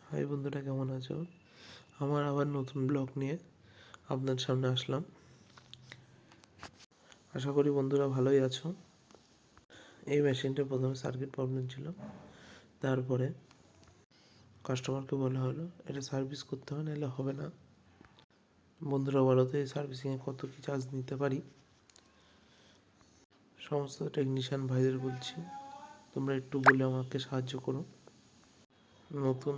High বন্ধুরা, কেমন আছো? আমার আবার নতুন ব্লগ নিয়ে আপনার সামনে আসলাম। আশা করি বন্ধুরা ভালোই আছো। এই মেশিনটা প্রথমে সার্কিট প্রবলেম ছিল, তারপরে কাস্টমারকে বলা হলো এটা সার্ভিস করতে হবে, নাহলে হবে না। বন্ধুরা বলো তো, এই সার্ভিসিংয়ে কত কী চার্জ নিতে পারি? সমস্ত টেকনিশিয়ান ভাইদের বলছি, তোমরা একটু বলে আমাকে সাহায্য করো। নতুন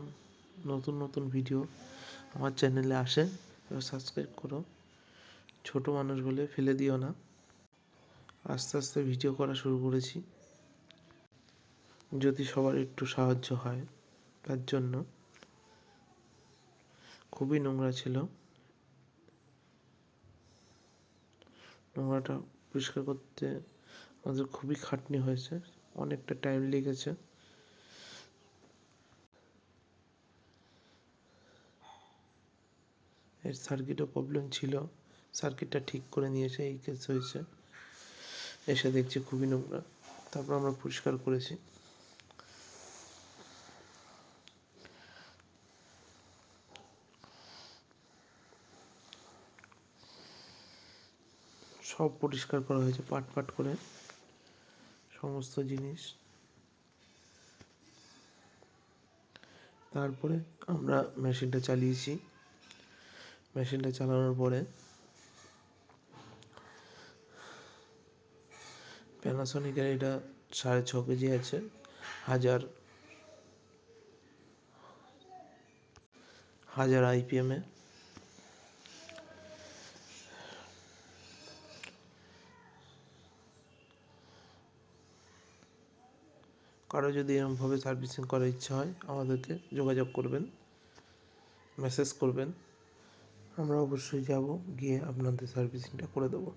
নতুন নতুন ভিডিও আমার চ্যানেলে আসে, এবার সাবস্ক্রাইব করো। ছোট মানুষ বলে ফেলে দিও না। আস্তে আস্তে ভিডিও করা শুরু করেছি, যদি সবার একটু সাহায্য হয় তার জন্য। খুবই নোংরা ছিল, নোংরাটা পরিষ্কার করতে আমাদের খুবই খাটনি হয়েছে, অনেকটা টাইম লেগেছে। এর সার্কিটও প্রবলেম ছিল, সার্কিটটা ঠিক করে নিয়েছে, এই কেস হয়েছে। এসে দেখছি খুবই নোংরা, তারপর আমরা পরিষ্কার করেছি। সব পরিষ্কার করা হয়েছে পাট পাট করে, সমস্ত জিনিস। তারপরে আমরা মেশিনটা চালিয়েছি। মেশিনটা চালানোর পরে প্যানাসোনিকের এটা 6.5 কেজি আছে, 1000 IPM-এ। কারো যদি এরকমভাবে সার্ভিসিং করার ইচ্ছা হয় আমাদেরকে যোগাযোগ করবেন, মেসেজ করবেন, আমরা অবশ্যই যাব, গিয়ে আপনাদের সার্ভিসিংটা করে দেবো।